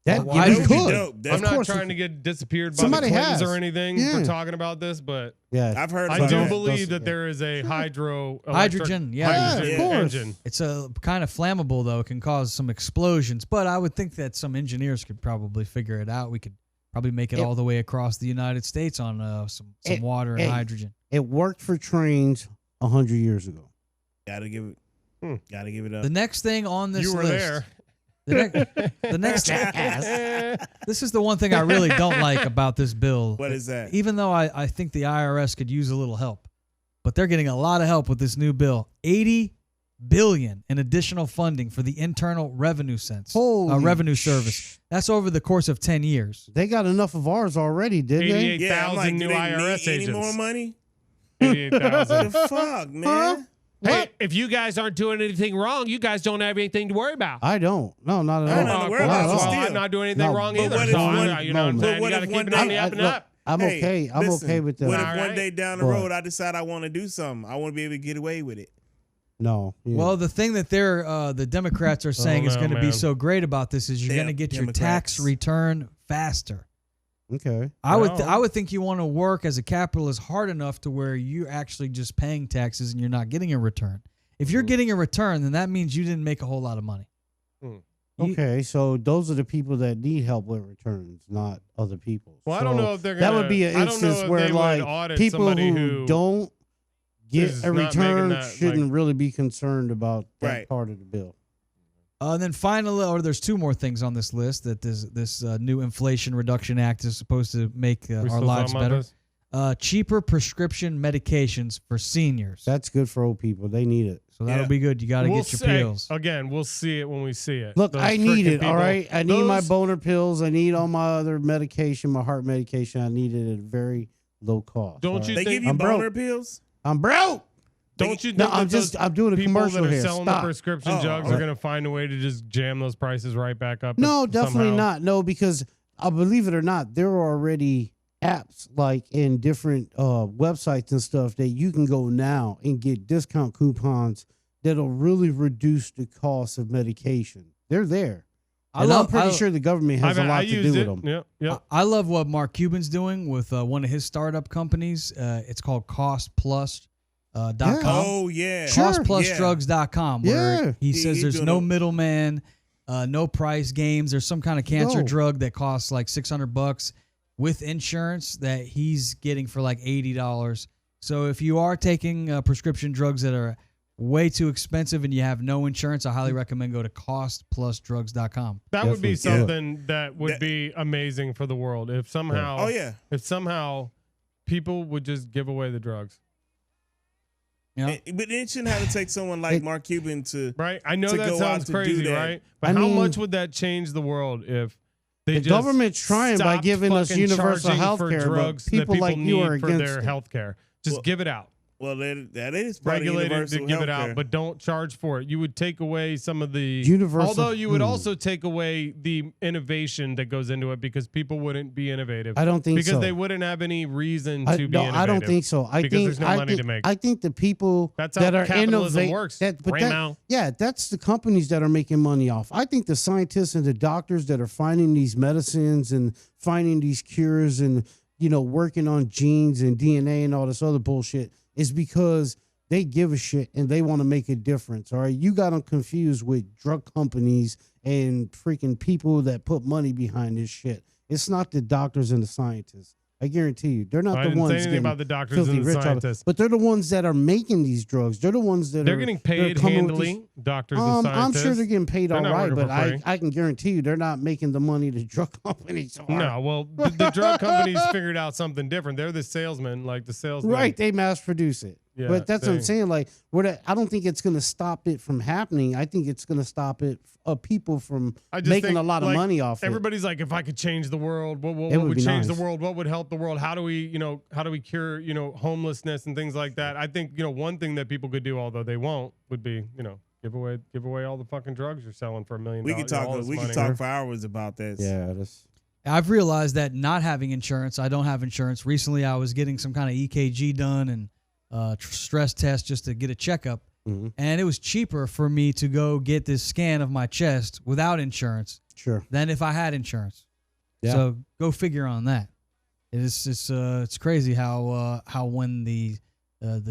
That Why you would be could. dope. That's I'm not course trying it- to get disappeared by Somebody the Clintons has. or anything Yeah. for talking about this, but Yeah, I've heard I about do that. believe that Yeah. there is a hydrogen Hydrogen, yeah. hydrogen Yeah, of course. engine. It's a kind of flammable, though. It can cause some explosions, but I would think that some engineers could probably figure it out. We could probably make it all the way across the United States on some water and Hey. hydrogen. it worked for trains 100 years ago. Gotta give it. Hmm. Gotta give it up. The next thing on this You were list, there. the next, this is the one thing I really don't like about this bill. What is that? Even though I think the IRS could use a little help, but they're getting a lot of help with this new bill. $80 billion in additional funding for the Internal Revenue Revenue Service. That's over the course of 10 years. They got enough of ours already, didn't they? 88,000 new IRS agents. Any more money? 88,000. The fuck, man? Hey, if you guys aren't doing anything wrong, you guys don't have anything to worry about. I don't. No, not at all. I don't know to worry about, well, still. I'm not doing anything wrong but either. what if So one- you know what I'm saying? You got to keep it on the up and up. I'm Hey, okay. I'm listen, okay with that. What if All one right. day down the But- road I decide I want to do something? I want to be able to get away with it. No. Yeah. Well, the thing that the Democrats are saying is no, going to be man. so great about this is you're Damn going to get your Democrats. tax return faster. okay. I No. would think you want to work as a capitalist hard enough to where you're actually just paying taxes and you're not getting a return. If you're getting a return, then that means you didn't make a whole lot of money. Okay, so those are the people that need help with returns, not other people. Well, I So don't know if they're that gonna. would be an I don't know instance if where they would like audit people somebody who don't get is a not making return that, shouldn't like- really be concerned about that Right. part of the bill. And then finally, there's two more things on this list that this new Inflation Reduction Act is supposed to make We our still lives talking about better. this? Cheaper prescription medications for seniors. That's good for old people. They need it. So that'll Yeah. be good. You got to We'll get your see. pills. Again, we'll see it when we see it. Look, Those I need frickin' it, all people- right? I need my those- boner pills. I need all my other medication, my heart medication. I need it at very low cost. Don't all you right? They think- give you I'm broke. boner pills? I'm broke. Don't you think No, that I'm doing a people commercial that are here. selling Stop. the prescription Oh, drugs all are right. going to find a way to just jam those prices right back up? No, definitely somehow? not. No, because I believe it or not, there are already apps like in different websites and stuff that you can go now and get discount coupons that'll really reduce the cost of medication. They're there. And I'm pretty sure the government has a lot to do with them. Yep, yep. I love what Mark Cuban's doing with one of his startup companies. It's called CostPlus.com. Oh, yeah. Sure. CostPlusDrugs.com, where Yeah. he says he's there's doing no a- middleman, no price games. There's some kind of cancer No. drug that costs like $600 with insurance that he's getting for like $80. So if you are taking prescription drugs that are way too expensive and you have no insurance, I highly recommend go to CostPlusDrugs.com. That would be Definitely. something that would be amazing for the world if somehow. Oh, yeah. If somehow people would just give away the drugs. Yeah. But it shouldn't have to take someone like Mark Cuban to. Right? I know To that go out sounds to do crazy, that. right? But I how mean- much would that change the world if they The just government's trying by stopped giving us fucking universal charging health for care, but drugs that people like you need are for against their it. health care? Just Well, give it out. Well, that is part of Regulated universal to give it healthcare. out, but don't charge for it. You would take away some of the Universal- Although you would Hmm. also take away the innovation that goes into it because people wouldn't be innovative. I don't think because so. they wouldn't have any reason to be No, innovative. I don't think so. I because think there's no I money think, to make. I think the people That's how that are capitalism innovating works, but Ramo. yeah, that's the companies that are making money off. I think the scientists and the doctors that are finding these medicines and finding these cures and working on genes and DNA and all this other bullshit is because they give a shit and they want to make a difference. All right, you got them confused with drug companies and freaking people that put money behind this shit. It's not the doctors and the scientists. I guarantee you, they're not I the didn't ones say anything getting about the doctors filthy and the rich out of it. scientists. But they're the ones that are making these drugs. They're the ones that They're are getting paid coming with handily, these- doctors and I'm scientists. sure they're getting paid They're all not right, working but for free. I can guarantee you they're not making the money the drug companies are. No, well, the drug companies figured out something different. They're the salesmen, like the salesmen. Right, they mass produce it. Yeah, but that's what I'm they- saying. Like, I don't think it's going to stop it from happening. I think it's going to stop it people from I just making think, a lot of like, money off it. Everybody's like, if I could change the world, what It would would be change nice. the world? What would help the world? How do we cure, homelessness and things like that? I think, one thing that people could do, although they won't, would be, give away all the fucking drugs you're selling for $1 million. We could talk. We could talk for hours about this. Yeah, that's I've realized that not having insurance, I don't have insurance. Recently, I was getting some kind of EKG done and stress test just to get a checkup. Mhm. And it was cheaper for me to go get this scan of my chest without insurance sure. than if I had insurance. Yeah. So go figure on that. It's crazy how when the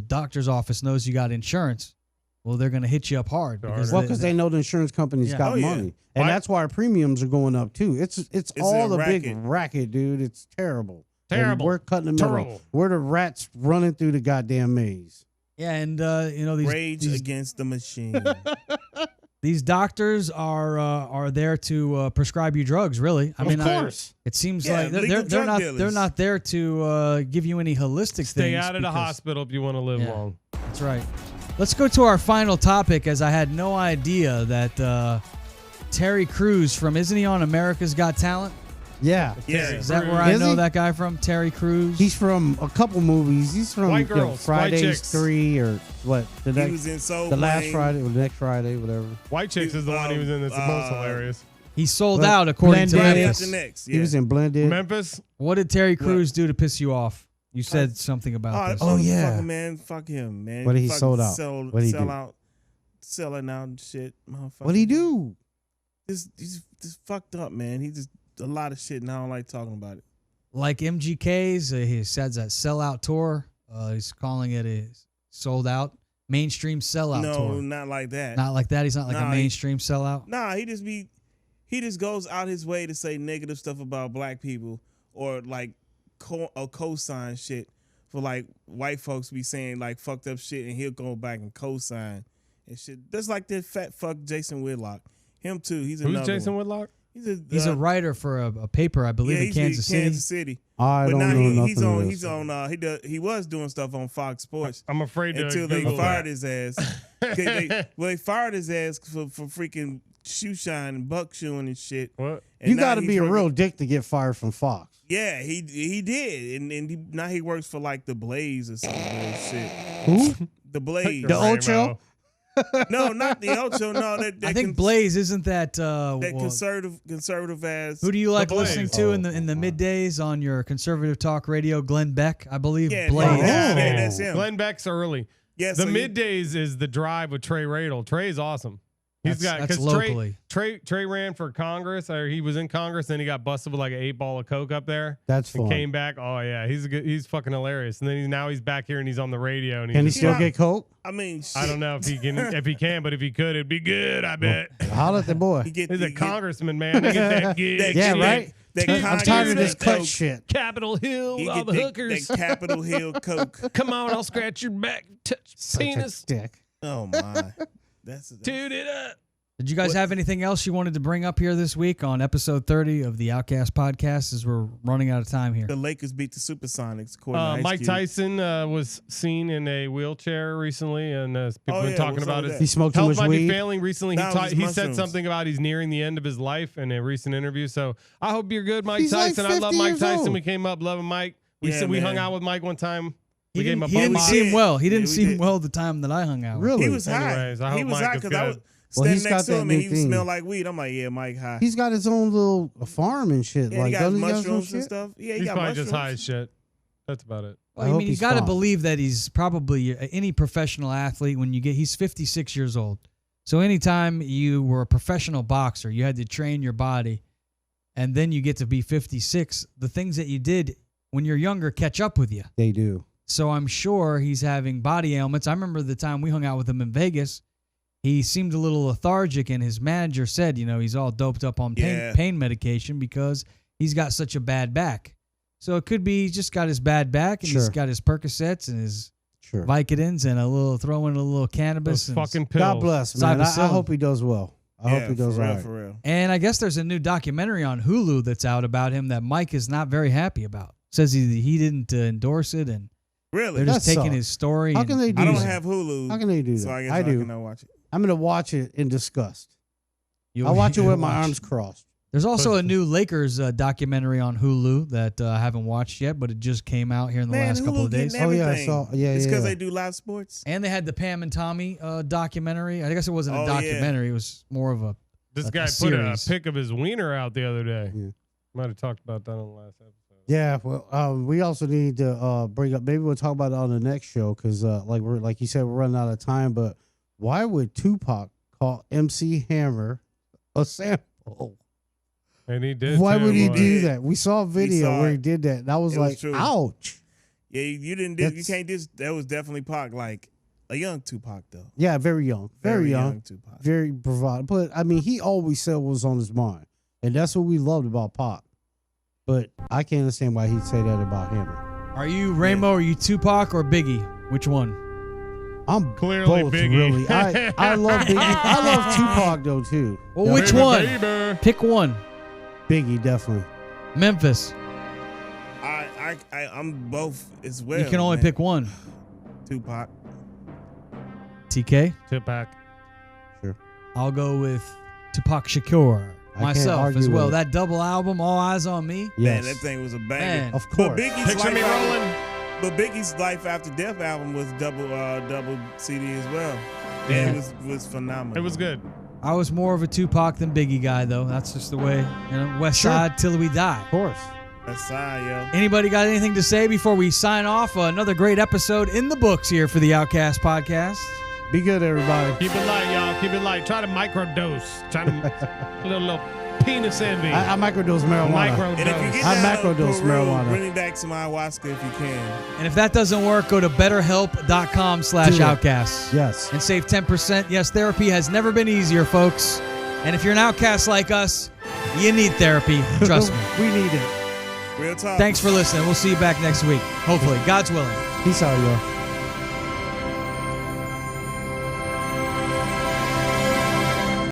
doctor's office knows you got insurance, well, they're going to hit you up hard. Because they know the insurance companies Yeah. got Oh, yeah. money, and Why- that's why our premiums are going up too. It's all a the big racket. racket, dude. It's terrible. And Terrible. we're cutting the middle. Terrible. We're the rats running through the goddamn maze. Yeah, and Rage these against the machine. these doctors are there to prescribe you drugs. Really, I mean, of course. it seems Yeah, like legal they're drug not dealers. they're not there to give you any holistic Stay things. out of the because- hospital if you want to live Yeah. long. That's right. Let's go to our final topic, as I had no idea that Terry Crews from, isn't he on America's Got Talent? Yeah. Yeah. Is that where I Is know he? that guy from? Terry Crews? He's from a couple movies. He's from White Girls, White Fridays Chicks. 3 or what? The He next, was in Soul the last Plane. Friday or the next Friday, whatever. White Chicks is the one he was in that's the most hilarious. He sold Well, out, according to Blended. Friday Memphis. after next. He was in Blended. Memphis. What did Terry Crews do to piss you off? You said something about this. Oh, yeah. Fucking man, fuck him, man. What did he Fucking sold out? What did he do? Selling out and shit, motherfucker. What'd he do? He's just fucked up, man. He just a lot of shit, and I don't like talking about it. Like MGK's, he says that sellout tour. He's calling it a sold out mainstream sellout tour. No, not like that. Not like that. He's not like a mainstream sellout. Nah, he just goes out his way to say negative stuff about black people or like co-sign shit for like white folks be saying like fucked up shit, and he'll go back and co-sign and shit. That's like that fat fuck Jason Whitlock. Him too. He's Who's another Jason one. Whitlock? He's a writer for a paper, I believe, in Kansas City. I don't know nothing. He was doing stuff on Fox Sports. I'm afraid to until they Google fired that. his ass. They fired his ass for freaking shoe shine and buck shoeing and shit. What? And You now got to he be a fucking- real dick to get fired from Fox. Yeah, he did, and now he works for like the Blaze or some bullshit. Who? The Blaze. The Ocho? No, not the Ocho. No, that I think Blaze isn't that. that conservative ass. Who do you like Blaze. listening to in the middays on your conservative talk radio? Glenn Beck, I believe. Yeah, Blaze. yeah, that's him. Glenn Beck's early. Yeah, The so middays is the drive with Trey Radel. Trey's awesome. That's 'cause locally. Trey ran for Congress, or he was in Congress, then he got busted with like an 8-ball of coke up there. That's And fun. came back. Oh yeah, he's fucking hilarious. And then now he's back here and he's on the radio. And Can he he's still Yeah. get coke? I mean, shit. I don't know if he can, but if he could, it'd be good. I bet. Holla at the boy. He get He's the- a congressman, man. They get that gig. Yeah, shit. right? That I'm tired of this Congress cut coke. shit. Capitol Hill, You all get the hookers. that Capitol Hill coke. Come on, I'll scratch your back, touch Such a penis, dick. Oh my, that's toot it up. Did you guys have anything else you wanted to bring up here this week on episode 30 of the Outcast Podcast, as we're running out of time here? the Lakers beat the Supersonics. according to Ice Mike Cube. Tyson was seen in a wheelchair recently, and people Oh, been yeah, talking what's up about with his that? He smoked too health much might weed. be failing recently. That was He his said mushrooms. something about he's nearing the end of his life in a recent interview. So I hope you're good, Mike He's like Tyson. I love 50 Mike years Tyson. old. We came up loving Mike. We Yeah, said we man. hung out with Mike one time. He We gave him didn't, a he didn't bump we seem did. well. He Yeah, didn't we seem did. well the time that I hung out. with him. Really? He was high. Anyways, I hope He was Mike high is because I good. was Well, standing he's got next to that him and new he thing. smelled like weed. I'm like, yeah, Mike high. He's got his own little farm and shit. Yeah, like, he got doesn't he got his own mushrooms and shit? stuff. Yeah, he He's got probably mushrooms. just high as shit. That's about it. Well, I I hope mean, you he's got to fine. believe that he's probably any professional athlete. He's 56 years old. So anytime you were a professional boxer, you had to train your body, and then you get to be 56. The things that you did when you're younger catch up with you. They do. So I'm sure he's having body ailments. I remember the time we hung out with him in Vegas. He seemed a little lethargic, and his manager said, he's all doped up on Yeah. pain medication because he's got such a bad back. So it could be he's just got his bad back, and he's Sure. got his Percocets and his Sure. Vicodins and throw in a little cannabis. Those and, fucking pills. God bless, man. I Cybacillin. hope he does well. I hope he does for all real, right. for real. and I guess there's a new documentary on Hulu that's out about him that Mike is not very happy about. Says he didn't endorse it, and Really? they're just That taking sucks. his story. How and can they do I don't that? have Hulu. How can they do that? So I guess I I do. cannot watch it. I'm going to watch it in disgust. you'll- I'll watch it you'll with my watch arms it. crossed. There's also a new Lakers documentary on Hulu that I haven't watched yet, but it just came out here in the Man, last couple Hulu of days. getting Oh, yeah, I everything. saw. Yeah, It's because yeah. they do live sports. And they had the Pam and Tommy documentary. I guess it wasn't a Oh, yeah. documentary. It was more of a This a guy put a series. pic of his wiener out the other day. Yeah. Might have talked about that on the last episode. Yeah, well, we also need to bring up. Maybe we'll talk about it on the next show because, like you said, we're running out of time. But why would Tupac call MC Hammer a sample? And he did. Why too, would he boy. do that? We saw a video saw where it. he did that, and I was It was like, true. "Ouch!" Yeah, you didn't. You can't just. That was definitely Pac, like a young Tupac though. Yeah, very young, very young, Tupac. very bravado. But I mean, he always said what was on his mind, and that's what we loved about Pac. But I can't understand why he'd say that about Hammer. Are you Rainbow? Are you Tupac or Biggie? Which one? I'm Clearly both, Biggie. really. I love Biggie. I love Tupac though too. Well, Yeah. which Baby, one? baby. Pick one. Biggie, definitely. Memphis. I'm both as well. You can only man. pick one. Tupac. TK. Tupac. I'll go with Tupac Shakur. I can't Myself argue as well. with it. That double album, All Eyes on Me. Man, Yes. that thing was a banger. Man. Of But course. Biggie's Picture me rolling. But Biggie's Life After Death album was double CD as well. And it was phenomenal. It was good. I was more of a Tupac than Biggie guy, though. That's just the way, West Sure. Side till we die. Of course. That's side, yo. Anybody got anything to say before we sign off? Another great episode in the books here for the Outcast Podcast. Be good, everybody. Keep it light, y'all. Keep it light. Try to microdose. Try to little penis envy. I microdose marijuana. And if you Microdose. get I down to macrodose Peru, marijuana. bring back some ayahuasca if you can. And if that doesn't work, go to betterhelp.com/outcasts Yes. and save 10%. Yes, therapy has never been easier, folks. And if you're an outcast like us, you need therapy. Trust me. We need it. Real talk. Thanks for listening. We'll see you back next week. Hopefully. God's willing. Peace out, y'all.